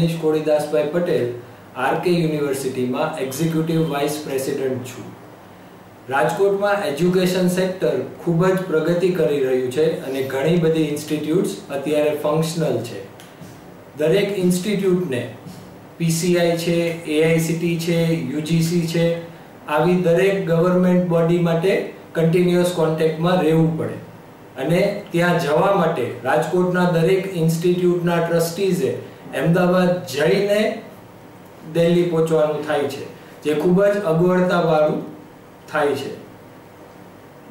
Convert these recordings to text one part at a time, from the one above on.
Danish કોળીદાસભાઈ Patel, RK યુનિવર્સિટીમાં executive vice president છું. રાજકોટમાં એજ્યુકેશન સેક્ટર ખૂબ જ પ્રગતિ કરી રહ્યું છે અને ઘણી બધી ઇન્સ્ટિટ્યૂટ્સ અત્યારે ફંક્શનલ છે. દરેક ઇન્સ્ટિટ્યૂટને પીસીઆઈ છે, એઆઈસીટી છે, યુજીસી છે, આવી દરેક ગવર્મેન્ટ બોડી માટે કન્ટિન્યુઅસ કોન્ટેક્ટમાં રહેવું પડે અને ત્યાં જવા માટે રાજકોટના દરેક ઇન્સ્ટિટ્યૂટના ટ્રસ્ટીઝે અમદાવાદ જઈને દિલ્હી પહોંચવાનું થાય છે, જે ખૂબ જ અગવડતાવાળું થાય છે.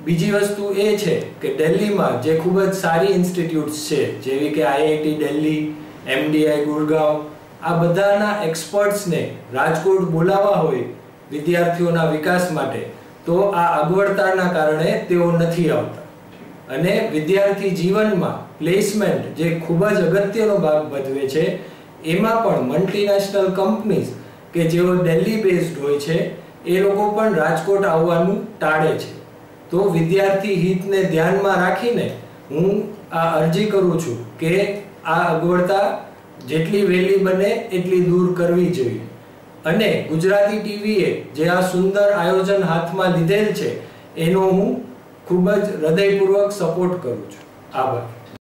બીજી વસ્તુ એ છે કે દિલ્હીમાં જે ખૂબ જ સારી ઇન્સ્ટિટ્યૂટ્સ છે, જેવી કે આઈઆઈટી દિલ્હી, એમડીઆઈ ગુડગાંવ, આ બધાના એક્સપર્ટ્સને રાજકોટ બોલાવવા હોય વિદ્યાર્થીઓના વિકાસ માટે, તો આ અગવડતાના કારણે તેઓ નથી આવતા. અને વિદ્યાર્થી જીવનમાં પ્લેસમેન્ટ જે ખૂબ જ અગત્યનો ભાગ ભજવે છે, એમાં પણ મલ્ટીનેશનલ કંપનીઝ કે જેઓ દિલ્હી બેઝડ હોય છે, એ લોકો પણ રાજકોટ આવવાનું ટાળે છે. તો વિદ્યાર્થી હિતને ધ્યાનમાં રાખીને હું આ અરજી કરું છું કે આ અગવડતા જેટલી વહેલી બને એટલી દૂર કરવી જોઈએ. અને ગુજરાતી ટીવીએ જે આ સુંદર આયોજન હાથમાં લીધેલ છે, એનો હું ખૂબ જ હૃદયપૂર્વક સપોર્ટ કરું છું. આભાર.